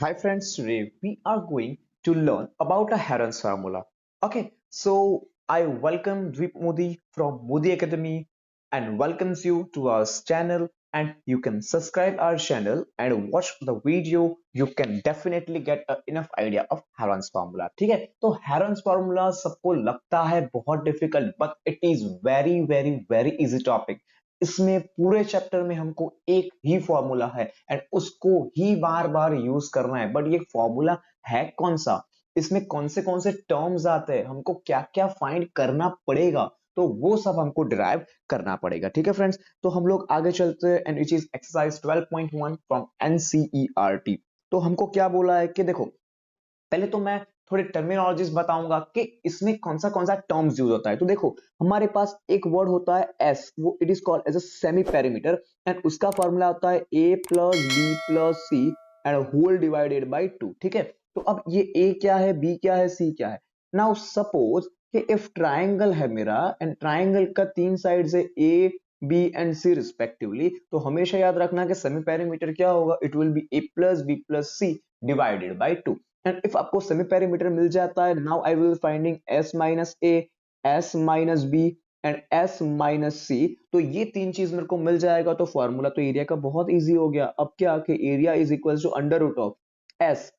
Hi friends, today we are going to learn about a Heron's formula. Okay, so I welcome Dweep Modi from Modi Academy and welcomes you to our channel, and you can subscribe our channel and watch the video. You can definitely get enough idea of Heron's formula. ठीक है, तो Heron's formula सबको लगता है बहुत difficult, but it is very easy topic. इसमें पूरे chapter में हमको एक ही फॉर्मूला है एंड उसको ही बार बार यूज करना है, बट ये फॉर्मूला है कौन सा, इसमें कौन से टर्म्स आते हैं, हमको क्या क्या फाइंड करना पड़ेगा, तो वो सब हमको डिराइव करना पड़ेगा। ठीक है फ्रेंड्स, तो हम लोग आगे चलते हैं and which is exercise 12.1 from NCERT. तो हमको क्या बोला है कि देखो, पहले तो मैं थोड़े टर्मिनोलॉजीज बताऊंगा कि इसमें कौन सा टर्म्स यूज होता है। तो देखो, हमारे पास एक वर्ड होता है एस, वो it is called as a semi perimeter and उसका फॉर्मूला होता है a plus B plus c and whole divided by 2। ठीक है, तो अब ये ए क्या है, बी क्या है, सी क्या है। नाउ सपोज कि इफ ट्राइंगल है मेरा एंड ट्राइंगल का तीन साइड से A B and C respectively, तो हमेशा याद रखना कि सेमी पेरीमीटर क्या होगा, it will be A plus B plus C divided by 2। And if आपको सेमी पेरीमीटर मिल जाता है, now I will finding S minus A, S minus B and S minus सी। तो ये तीन चीज मेरे को मिल जाएगा, तो फॉर्मूला तो एरिया का बहुत इजी हो गया। अब क्या कि area is equal to under root of s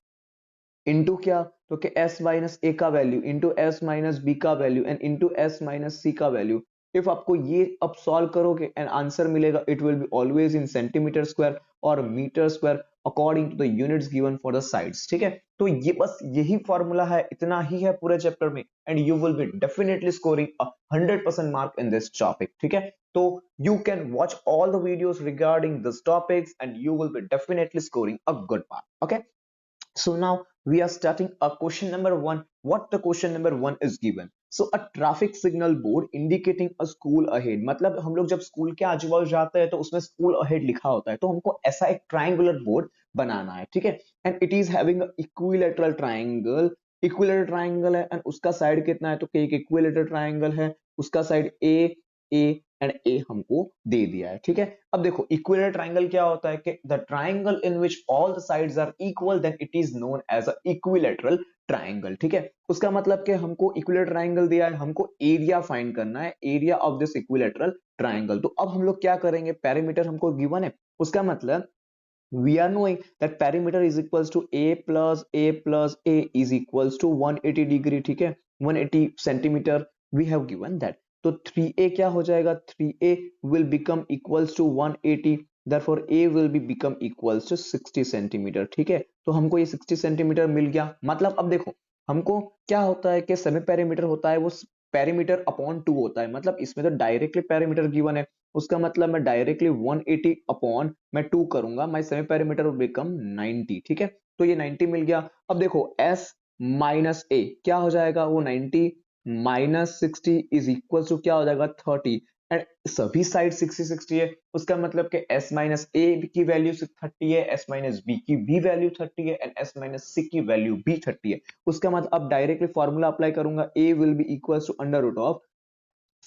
into क्या, तो कि एस माइनस ए का value into s minus b का value and into s minus c का वैल्यू। इफ आपको ये अब सॉल्व करोगे एंड आंसर मिलेगा, it will be always in centimetre square और metre square according to the units given for the sides. ठीक है, तो ये बस यही फॉर्मूला है, इतना ही है पूरे चैप्टर में and you will be definitely scoring 100% mark in this topic. ठीक है, तो you can watch all the videos regarding this topics and you will be definitely scoring a good mark. Okay, so now we are starting a question number one. What the question number one is given? So a traffic signal board indicating a school ahead. मतलब हम लोग जब school के आजू बाजू जाते हैं तो उसमें स्कूल अहेड लिखा होता है, तो हमको ऐसा एक ट्राइंगुलर बोर्ड बनाना है। ठीक है, and it is having equilateral triangle. Equilateral triangle है एंड उसका साइड कितना है, तो एक इक्विलेटरल ट्राइंगल है, उसका साइड ए एंड ए हमको दे दिया है। ठीक है, अब देखो इक्विलेटरल ट्राइंगल क्या होता है कि the triangle in which all the sides are equal then it is known as a equilateral triangle. ठीक है, उसका मतलब कि हमको इक्विलेटरल ट्राइंगल दिया है, हमको एरिया फाइंड करना है, area of this equilateral triangle. तो अब हम लोग क्या करेंगे, पेरीमीटर हमको गिवन है, उसका मतलब we are knowing that perimeter is equals to a plus a is equals to 180 degree। ठीक है, 180 centimeter we have given that। तो 3a क्या हो जाएगा, 3a will become equals to 180, therefore a will be become equals to 60 centimeter। ठीक है, तो हमको ये 60 सेंटीमीटर मिल गया। मतलब अब देखो, हमको क्या होता है कि सेमी पेरीमीटर होता है वो पेरीमीटर अपॉन 2 होता है। मतलब इसमें तो डायरेक्टली पेरीमीटर गिवन है, उसका मतलब मैं डायरेक्टली 180 अपॉन मैं 2 करूंगा, my semi perimeter will become 90। ठीक है, तो ये 90 मिल गया। अब देखो s माइनस ए क्या हो जाएगा, वो 90 माइनस 60 इज इक्वल टू क्या हो जाएगा, 30। एंड सभी साइड 60 60 है, उसका मतलब कि s माइनस ए की वैल्यू 30 है, s माइनस बी की भी वैल्यू 30 है एंड s माइनस सी की वैल्यू भी 30 है। उसका मतलब अब डायरेक्टली फॉर्मूला अप्लाई करूंगा, a will be equal to under root of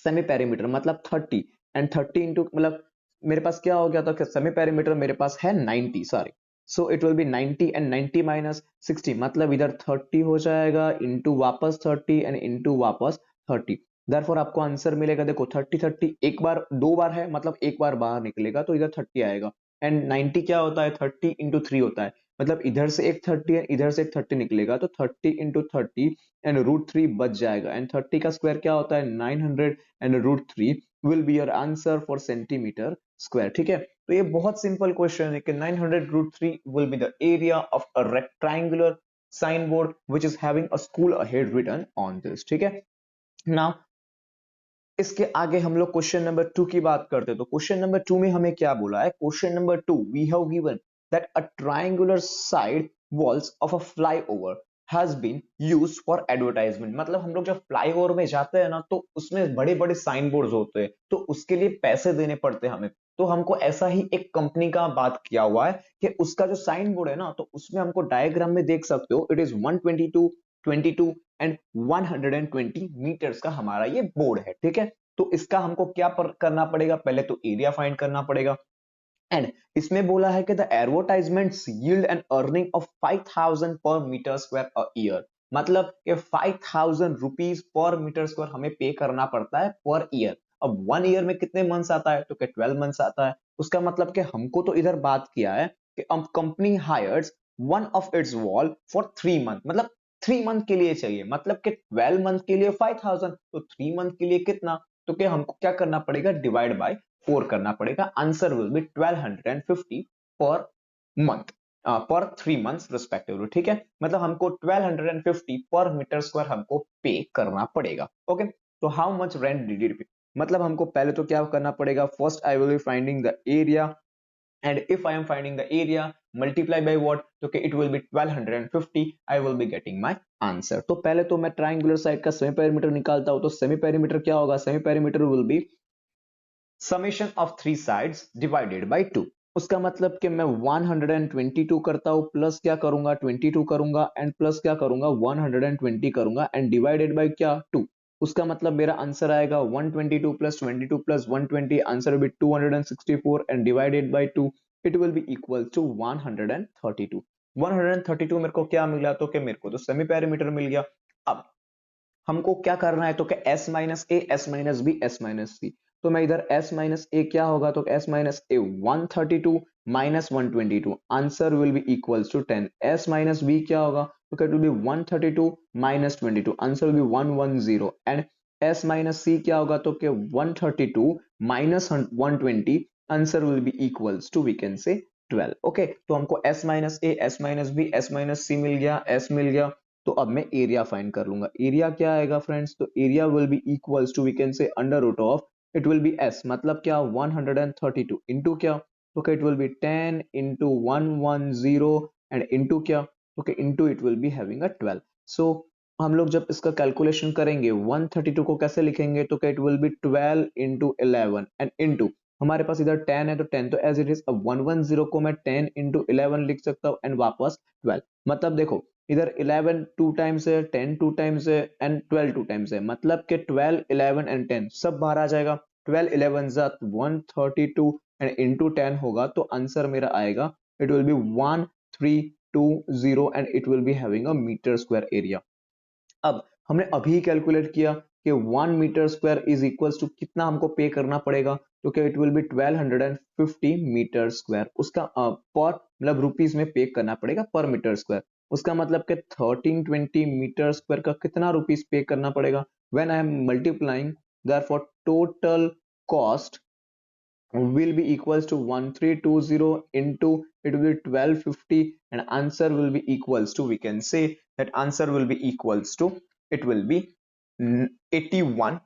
semi perimeter मतलब 30 एंड 30 इंटू मतलब मेरे पास क्या हो गया था, सेमी पेरीमीटर मेरे पास है 90, sorry, so it will B 90 and 90 minus 60, मतलब इधर 30 हो जाएगा इंटू वापस 30 एंड इंटू वापस 30। देयरफॉर आपको आंसर मिलेगा, देखो 30 30 एक बार दो बार है, मतलब एक बार बाहर निकलेगा तो इधर 30 आएगा एंड 90 क्या होता है, 30 इंटू 3 होता है, मतलब इधर से एक 30 है इधर से एक 30 निकलेगा, तो 30 इंटू 30 एंड रूट 3 बच जाएगा एंड 30 का स्क्वायर क्या होता है, 900 and root 3 will be your answer for centimetre square. ठीक है, तो ये बहुत सिंपल क्वेश्चन है कि 900 root 3 will be the area of a rectangular sign board which is having a school ahead written on this. ठीक है, नाउ इसके आगे हम लोग क्वेश्चन नंबर 2 की बात करते हैं। तो क्वेश्चन नंबर 2 में हमें क्या बोला है, question number 2 we have given that a triangular side walls of a flyover has been used for advertisement. मतलब हम लोग जब फ्लाईओवर में जाते हैं ना, तो उसमें बड़े बड़े साइन बोर्ड होते हैं, तो उसके लिए पैसे देने पड़ते हैं हमें। तो हमको ऐसा ही एक कंपनी का बात किया हुआ है कि उसका जो साइन बोर्ड है ना, तो उसमें हमको डायग्राम में देख सकते हो, इट इज 122 22 एंड 120 मीटर्स का हमारा ये बोर्ड है। ठीक है, तो इसका हमको क्या करना पड़ेगा, पहले तो एरिया फाइंड करना पड़ेगा एंड इसमें बोला है कि the advertisements yield an earning of 5000 per metre square a year, मतलब कि 5000 रुपीज पर मीटर स्क्वायर हमें पे करना पड़ता है पर ईयर। अब 1 ईयर में कितने मंथ्स आता है, तो 12 मंथ्स आता है। उसका मतलब कि हमको तो इधर बात किया है कि company hires one of its wall for 3 month, मतलब 3 मंथ के लिए चाहिए, मतलब कि 12 मंथ के लिए 5000, तो 3 मंथ के लिए कितना, तो क्या हमको क्या करना पड़ेगा, डिवाइड बाय 4 करना पड़ेगा। Answer will be 1250 per month, पर 3 मंथ्स रिस्पेक्टिवली, ठीक है। मतलब हमको 1250 पर मीटर स्क्वायर हमको पे करना पड़ेगा। ओके, तो how much rent did you पे, मतलब हमको पहले तो क्या करना पड़ेगा, first I will be finding the area, and if I am finding the area multiply by what, तो कि it will be 1250, I will be getting my answer। तो पहले तो मैं ट्राइंगुलर साइड का सेमी पेरीमीटर निकालता हूं, तो सेमी पेरीमीटर क्या होगा, semi perimeter will be summation of three sides divided by 2। उसका मतलब कि मैं 122 करता हूं, प्लस क्या करूंगा 22 करूंगा, एंड प्लस क्या करूंगा 120 करूंगा, एंड डिवाइडेड बाय क्या 2। उसका मतलब मेरा आंसर आएगा 122 plus 22 plus 120, answer will be 264, and divided by 2 it will be equal to 132। 132 मेरे को क्या मिला, तो कि मेरे को तो सेमी पेरीमीटर मिल गया। अब हमको क्या करना है, तो क्या एस माइनस ए, S minus b, s minus सी। तो मैं इधर एस माइनस ए क्या होगा, तो s minus a 132 minus 122, answer will be equals to 10। S minus b क्या होगा, तो it will be 132 minus 22, answer will be 110, and S minus c क्या होगा, तो क्या 132 minus 120, answer will be equals to we can say 12। Okay, तो हमको s minus ए, S minus b, s minus c मिल गया, एस मिल गया। तो अब मैं एरिया फाइंड कर लूंगा। एरिया क्या आएगा फ्रेंड्स, तो area will be equals to we can say under root of, it will be s, मतलब क्या 132 इंटू क्या, तो क्या it will be 10 into 110, and into क्या, तो क्या into it will be having a 12। So हम लोग जब इसका कैलकुलेशन करेंगे 132 को कैसे लिखेंगे, तो क्या it will B 12 into 11, and into हमारे पास इधर 10 है, तो 10 तो एज इट इज। अब 110 को मैं 10 इंटू 11 लिख सकता हूँ, एंड वापस 12। मतलब देखो इधर 11 टू टाइम्स है, 10 टू टाइम्स है, एंड 12 टू टाइम्स है, मतलब कि 12 11 एंड 10 सब बाहर आ जाएगा। 12 11 जा 132, एंड इंटू 10 होगा, तो आंसर मेरा आएगा it will be 1320, and it will be having a metre square area. अब हमने अभी कैलकुलेट किया कि 1 metre square is equals to कितना हमको पे करना पड़ेगा, तो क्या it will be 1250 metre square. उसका पर मतलब रुपीस में पे करना पड़ेगा पर मीटर स्क्वायर। उसका मतलब कि 1320 मीटर स्क्वायर का कितना रुपीस पे करना पड़ेगा, when I am multiplying therefore total cost will be equals to 1320 into it will be 1250, and answer will be equals to, we can say that answer will be equals to, it will be 81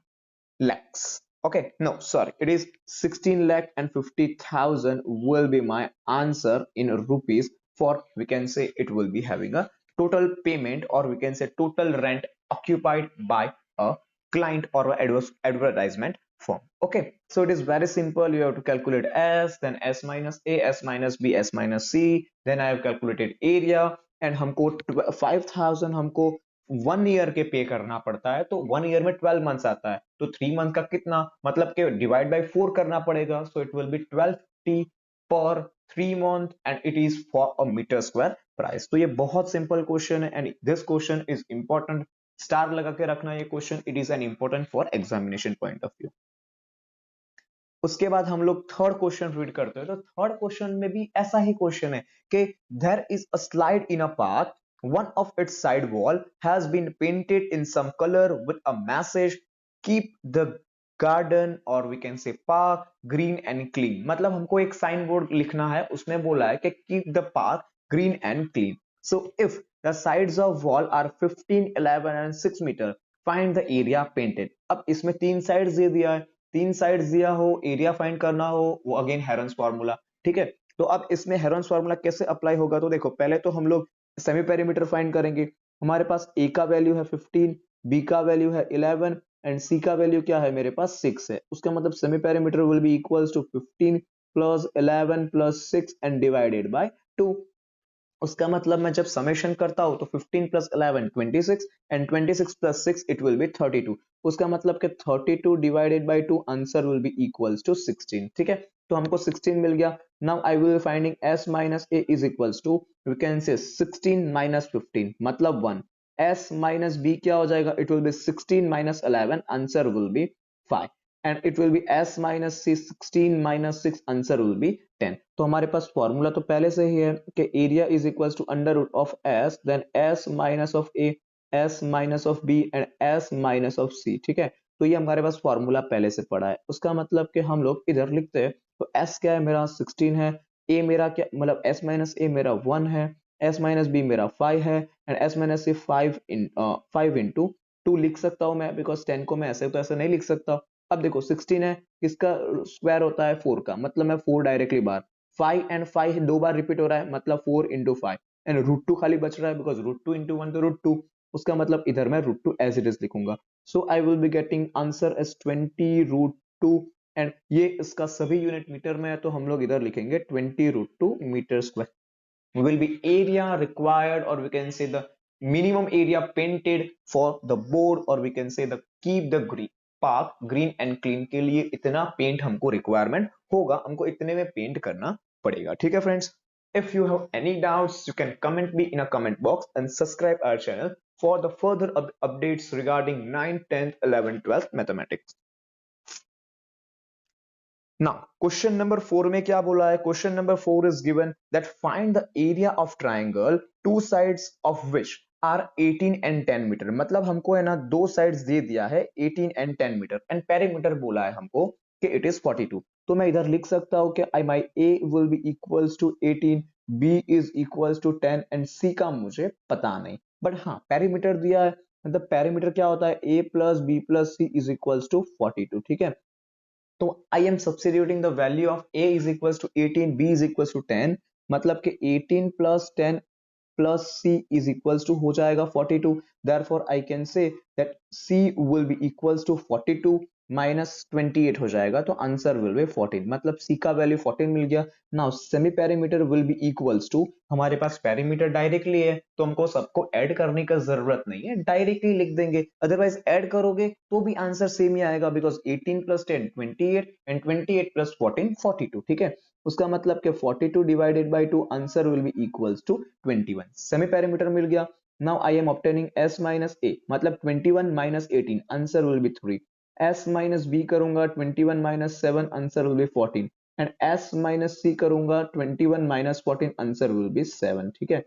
lakhs. Okay, no, sorry, it is 16 lakh and 50,000 will be my answer in rupees, for we can say it will be having a total payment, or we can say total rent occupied by a client or advertisement firm. Okay, so it is very simple. You have to calculate s, then s minus a, s minus b, s minus c, then I have calculated area, and हमको 5000 हमको 1 year के पे करना पड़ता है, तो 1 year में 12 months आता है, तो 3 मंथ का कितना, मतलब कि डिवाइड बाय 4 करना पड़ेगा, so it will be 1250 per 3 month, and it is for a metre square price. तो ये बहुत सिंपल क्वेश्चन है, and this question is important, star लगा के रखना ये question, it is an important for examination point of view. उसके बाद हम लोग थर्ड क्वेश्चन रीड करते हैं, तो थर्ड क्वेश्चन में भी ऐसा ही क्वेश्चन है कि there is a slide in a park, one of its side wall has been painted in some color with a message, keep the garden, or we can say park green and clean। मतलब हमको एक sign board लिखना है, उसमें बोला है कि keep the park green and clean। So if the sides of wall are 15 11 and 6 meter, find the area painted। अब इसमें तीन साइड्स दे दिया है, तीन साइड्स दिया हो, एरिया फाइंड करना हो, वो अगेन हेरन्स फार्मूला, ठीक है। तो अब इसमें हेरन्स फार्मूला कैसे अप्लाई होगा, तो देखो पहले तो हम लोग सेमी पेरीमीटर फाइंड करेंगे। हमारे पास ए का वैल्यू है 15, बी का वैल्यू है 11, एंड सी का वैल्यू क्या है मेरे पास 6 है। उसका मतलब semi perimeter will be equals to 15 plus 11 plus 6 and divided by 2। उसका मतलब मैं जब समेशन करता हूं तो 15 plus 11 26 and 26 plus 6 it will be 32। उसका मतलब कि 32 divided by 2 answer will be equals to 16। ठीक है, तो हमको 16 मिल गया। Now I will finding s minus a is equals to, we can say 16 minus 15 मतलब 1। s माइनस b क्या हो जाएगा, it will B 16 minus 11 answer will B 5 and it will B s minus c 16 minus 6 answer will be 10। तो हमारे पास formula तो पहले से ही है कि area is equal to under root of s then s minus of a S minus of b and S minus of c. ठीक है, तो ये हमारे पास फॉर्मूला पहले से पड़ा है। उसका मतलब कि हम लोग इधर लिखते हैं तो एस क्या है मेरा 16 है, ए मेरा क्या मतलब एस माइनस ए मेरा 1 है, एस माइनस बी मेरा 5 है and S minus c 5 into 2 लिख सकता हूँ मैं, बिकॉज 10 को मैं ऐसे तो ऐसे नहीं लिख सकता। अब देखो 16 है, किसका स्क्वायर होता है 4 का, मतलब मैं 4 डायरेक्टली बाहर, 5 एंड 5 दो बार रिपीट हो रहा है मतलब 4 इंटू 5 एंड रूट 2 खाली बच रहा है बिकॉज रूट 2 इंटू 1 तो रूट 2। उसका मतलब इधर मैं रूट 2 एज इट इज लिखूंगा। So I will be getting answer as 20 root 2 and ये इसका सभी यूनिट मीटर में है तो हम लोग इधर लिखेंगे 20 root 2 metre square will be area required, or we can say the minimum area painted for the board, or we can say the keep the green park green and clean के लिए इतना पेंट हमको requirement होगा, हमको इतने में paint करना पड़ेगा। ठीक है friends, if you have any doubts you can comment me in a comment box and subscribe our channel for the further updates regarding 9th 10th 11th 12th mathematics। Now, question number 4 में क्या बोला है? Question number 4 is given that find the area of triangle two sides of which are 18 and 10 metre. मतलब हमको है ना दो sides दे दिया है 18 and 10 मीटर एंड पेरीमीटर बोला है हमको कि इट इज 42। तो मैं इधर लिख सकता हूँ कि I my a will be equals to 18, b is equals to 10 and c का मुझे पता नहीं, बट हाँ पेरीमीटर दिया है। मतलब पेरीमीटर क्या होता है, a plus B plus c is equals to 42। ठीक है, तो I am substituting the value of a is equal to 18, b is equal to 10, मतलब कि 18 plus 10 plus c is equals to हो जाएगा 42। therefore I can say that c will be equals to 42 minus 28 हो जाएगा, तो answer will be 14, मतलब c का value 14 मिल गया। Now semi perimeter will be equals to, हमारे पास पेरीमीटर डायरेक्टली है तो हमको सबको ऐड करने का जरूरत नहीं है, डायरेक्टली लिख देंगे, अदरवाइज ऐड करोगे तो भी आंसर सेम ही आएगा बिकॉज 18 प्लस 10 28 एंड 28 प्लस 14 42। ठीक है, उसका मतलब कि 42 divided by 2 answer will be equals to 21। Semi parameter मिल गया। Now I am obtaining s minus a मतलब 21 minus 18 answer will be 3। s minus b करूंगा 21 minus 7 answer will be 14 and s minus c करूंगा 21 minus 14 answer will B 7। ठीक है,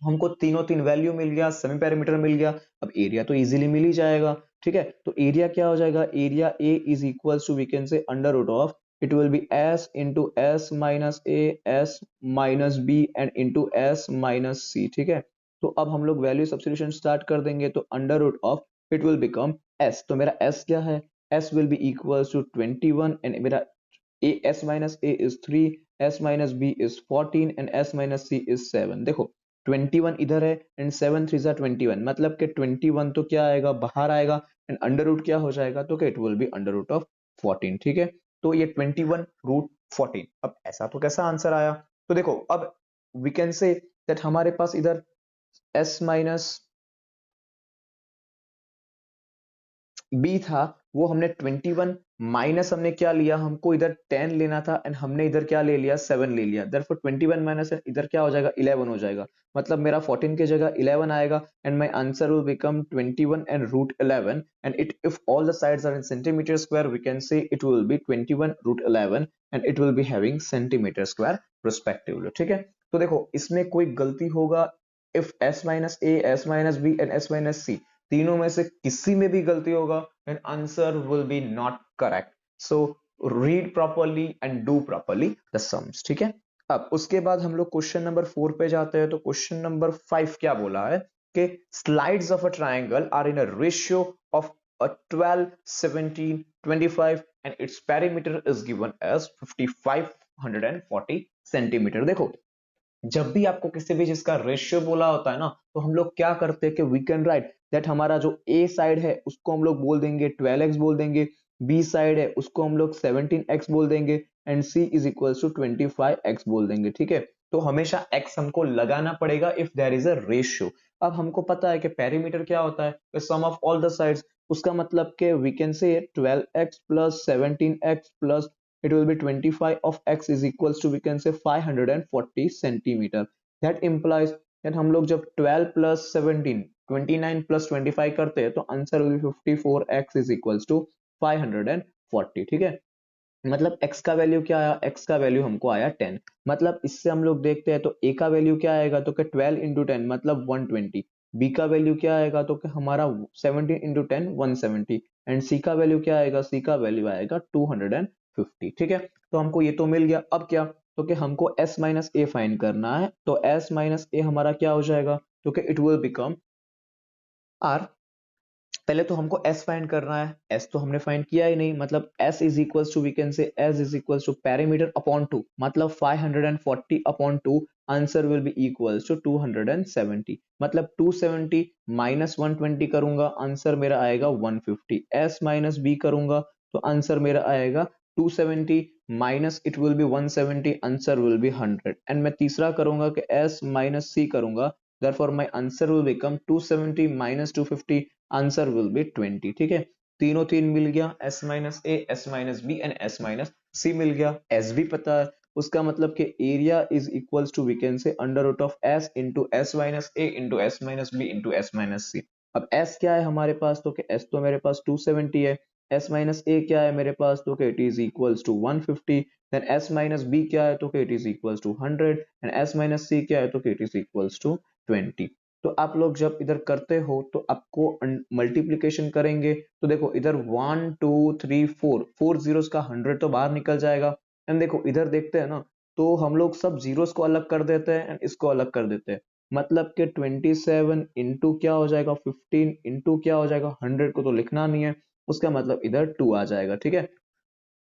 हमको तीनों तीन वैल्यू मिल गया, सेमी पैरामीटर मिल गया, अब एरिया तो इजीली मिल ही जाएगा। ठीक है, तो एरिया क्या हो जाएगा, area a is equal to we can say under root of it will be s into s minus A S minus B and into s minus c. ठीक है, तो अब हम लोग वैल्यू सब्स्टिट्यूशन स्टार्ट कर देंगे, तो under root of it will become s, तो मेरा एस क्या है, s will be equal to 21 and मेरा a S minus a is 3, s minus b is 14 and S minus c is 7। देखो 21 इधर है एंड 7 3 जा 21, मतलब कि 21 तो क्या आएगा बाहर आएगा एंड अंडर रूट क्या हो जाएगा, तो it will be under root of 14। ठीक है, तो ये 21 रूट 14। अब ऐसा तो कैसा आंसर आया, तो देखो अब वी कैन से दैट हमारे पास इधर s माइनस बी था, वो हमने 21 माइनस हमने क्या लिया, हमको इधर 10 लेना था एंड हमने इधर क्या ले लिया 7 ले लिया, देयरफॉर 21 माइनस इधर क्या हो जाएगा 11 हो जाएगा, मतलब मेरा 14 की जगह 11 आएगा and my answer will become 21 and root 11 and it if all the sides are in centimetre square we can say it will be 21 root 11 and it will be having centimetre square respectively. ठीक है, तो देखो इसमें कोई गलती होगा if s minus A S minus B and s minus c, तीनों में से किसी में भी गलती होगा then answer will be not correct, so read properly and do properly the sums। ठीक है, अब उसके बाद हम लोग क्वेश्चन नंबर 4 पे जाते हैं, तो क्वेश्चन नंबर 5 क्या बोला है कि slides of a triangle are in a ratio of a 12 17 25 and its perimeter is given as 5540 centimetre. देखो जब भी आपको किसी भी चीज का रेशियो बोला होता है ना, तो हम लोग क्या करते हैं कि वी कैन राइट दैट हमारा जो ए साइड है उसको हम लोग बोल देंगे 12x बोल देंगे, बी साइड है उसको हम लोग 17x बोल देंगे and c is equal to 25x बोल देंगे। ठीक है, तो हमेशा x हमको लगाना पड़ेगा if there is a ratio. अब हमको पता है कि पेरीमीटर क्या होता है, sum of all the sides. उसका मतलब कि वी कैन से 12x plus 17x plus it will be 25 of x is equals to we can say 540 centimeter. That implies that हम लोग जब 12 plus 17 29 plus 25 करते हैं तो answer will be 54x is equals to 540। ठीक है, मतलब x का वैल्यू क्या आया, x का वैल्यू हमको आया 10। मतलब इससे हम लोग देखते हैं तो a का वैल्यू क्या आएगा, तो कि 12 इंटू 10 मतलब 120। b का वैल्यू क्या आएगा, तो कि हमारा 17 इंटू 10 170। एंड c का वैल्यू क्या आएगा, c का वैल्यू आएगा 250। ठीक है, तो हमको ये तो मिल गया। अब क्या, तो कि हमको s माइनस ए फाइंड करना है। तो s माइनस ए हमारा क्या हो जाएगा, तो कि इट विल बिकम r। पहले तो हमको s फाइंड करना है, s तो हमने फाइंड किया ही नहीं, मतलब s is equals to we can say s is equals to perimeter upon 2, मतलब 540 upon 2। Answer will be equals to 270। मतलब 270 माइनस 120 करूंगा, आंसर मेरा आएगा 150। s माइनस b करूंगा तो आंसर मेरा आएगा 270 minus it will B 170, answer will B 100। And मैं तीसरा करूंगा कि s माइनस c करूंगा, therefore my answer will become 270 minus 250, answer will be 20। ठीक है, तीनों तीन मिल गया, s minus A, S minus B and s minus c मिल गया। s भी पता है, उसका मतलब कि area is equals to we can say under root of s into s minus a into s minus b into s minus c. अब s क्या है हमारे पास, तो कि s तो मेरे पास 270 है। s माइनस ए क्या है मेरे पास, तो कि it is equals to 150। Then s minus b क्या है, तो कि it is equals to 100। And s minus c क्या है, तो कि इट इज इक्वल्स टू 20। तो आप लोग जब इधर करते हो तो आपको मल्टीप्लीकेशन करेंगे तो देखो इधर 1 2 3 4 4 जीरोस का 100 तो बाहर निकल जाएगा। एंड देखो इधर देखते हैं ना, तो हम लोग सब जीरोस को अलग कर देते हैं एंड इसको अलग कर देते हैं। मतलब कि 27 इंटू क्या हो जाएगा, 15 इंटू क्या हो जाएगा, 100 को तो लिखना नहीं है, उसका मतलब इधर 2 आ जाएगा। ठीक है,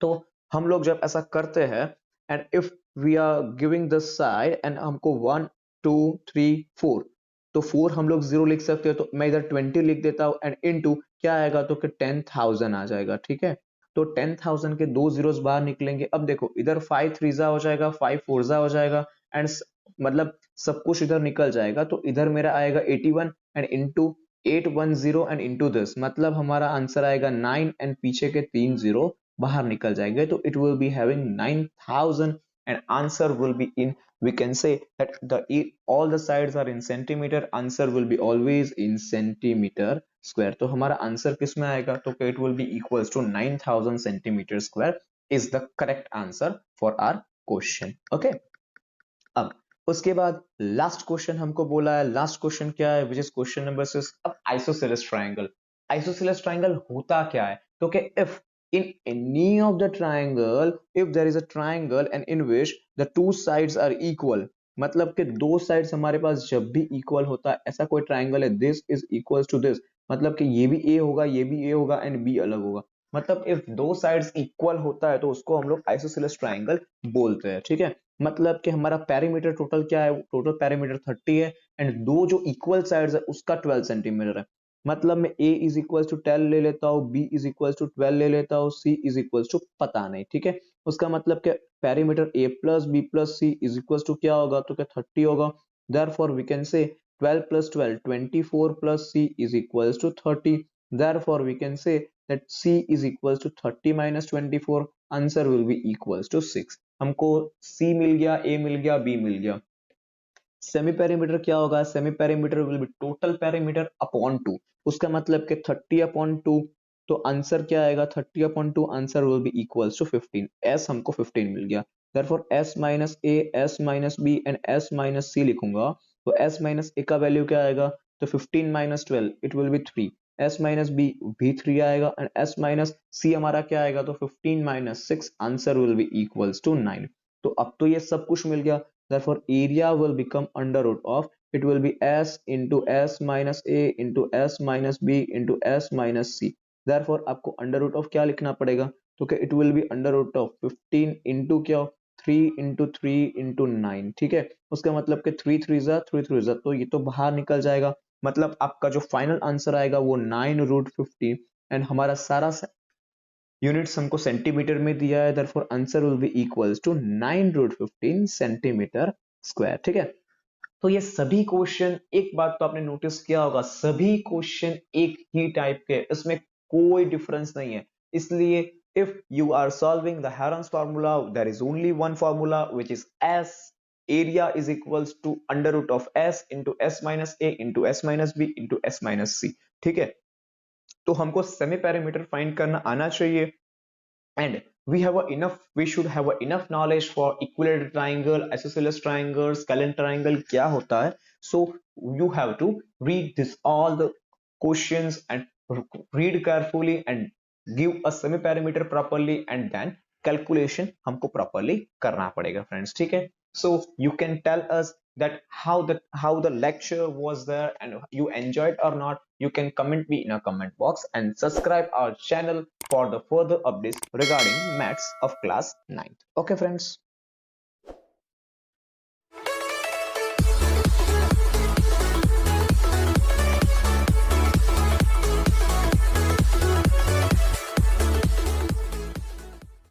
तो हम लोग जब ऐसा करते हैं and if we are giving this side and हमको 1 2 3 4, तो 4 हम लोग जीरो लिख सकते हो, तो मैं इधर 20 लिख देता हूँ एंड इनटू क्या आएगा, तो कि 10,000 आ जाएगा। ठीक है, तो 10,000 के दो जीरोस बाहर निकलेंगे। अब देखो इधर 5 थ्रीजा हो जाएगा, 5 फोरजा हो जाएगा एंड मतलब सब कुछ इधर निकल जाएगा, तो इधर मेरा आएगा 81 and into 810 and into this, मतलब हमारा आंसर आएगा 9 एंड पीछे के 3 जीरो बाहर निकल जाएंगे, तो it will be having 9,000 and answer will be in, we can say that all the sides are in centimeter, answer will be always in centimeter square। तो हमारा आंसर किस में आएगा, तो it will be equals to 9,000 centimeter square is the correct answer for our question। okay, अब उसके बाद last question हमको बोला है, लास्ट क्वेश्चन क्या है, विच इज क्वेश्चन नंबर 6। अब आइसोसेलेस ट्रायंगल, आइसोसेलेस ट्रायंगल होता क्या है, तो कि if in any of the triangle, if there is a triangle and in which the two sides are equal, मतलब कि दो साइड्स हमारे पास जब भी इक्वल होता है, ऐसा कोई ट्राइंगल है, this is equal to this, मतलब कि ये भी ए होगा, ये भी ए होगा एंड बी अलग होगा, मतलब इफ दो साइड्स इक्वल होता है तो उसको हम लोग आइसोसेलेस ट्राइंगल बोलते हैं। ठीक है, मतलब कि हमारा पेरीमीटर टोटल क्या है, टोटल पेरीमीटर 30 है एंड दो जो इक्वल साइड्स है उसका 12 सेंटीमीटर है। मतलब मैं a इज इक्वल टू 10 ले लेता हूँ, b इज इक्वल टू 12 ले लेता हूँ, c इज इक्वल टू पता नहीं। ठीक है, उसका मतलब कि perimeter a plus B plus c is equal to क्या होगा, तो क्या 30 होगा। Therefore we can say 12 plus 12 24 plus c is equal to 30। Therefore we can say that c is equals to 30 minus 24, answer will be equals to 6। हमको c मिल गया, a मिल गया, b मिल गया। Semi perimeter क्या होगा, semi perimeter will B total perimeter upon 2, उसका मतलब कि 30 upon 2, तो आंसर क्या आएगा, 30 upon 2, answer will be equals to 15। s हमको 15 मिल गया, therefore s minus a, s minus b and s minus c लिखूंगा, तो s माइनस a का वैल्यू क्या आएगा, तो 15 minus 12 it will be 3, s minus b भी 3 आएगा एंड s माइनस c हमारा क्या आएगा, तो 15 minus 6, answer will be equals to 9। तो अब तो ये सब कुछ मिल गया, therefore area will become under root of, it will be s into s minus a into s minus b into s minus c। therefore आपको under root of क्या लिखना पड़ेगा, तो कि it will be under root of 15 into क्या, 3 into 3 into 9। ठीक है, उसका मतलब कि 3 3 जा 3 3 जा, तो ये तो बाहर निकल जाएगा, मतलब आपका जो फाइनल आंसर आएगा वो 9 रूट 15 एंड हमारा सारा यूनिट्स हमको सेंटीमीटर में दिया है, therefore answer will be equals to 9 root 15 centimetre square, ठीक है। तो ये सभी क्वेश्चन, एक बात तो आपने नोटिस किया होगा, सभी क्वेश्चन एक ही टाइप के, इसमें कोई डिफरेंस नहीं है। इसलिए if you are solving the Heron's formula, there is only one formula, which is S area is equals to under root of S into S minus A into S minus B into S minus C, ठीक है। तो हमको semi parameter find करना आना चाहिए, and we should have a enough knowledge for equilateral triangle, isosceles triangle, scalene triangle क्या होता है। So you have to read this all the questions and read carefully and give a semi parameter properly, and then calculation हमको properly करना पड़ेगा friends, ठीक है। So you can tell us that how the lecture was there and you enjoyed or not. You can comment me in a comment box and subscribe our channel for the further updates regarding maths of class 9th. Okay, friends.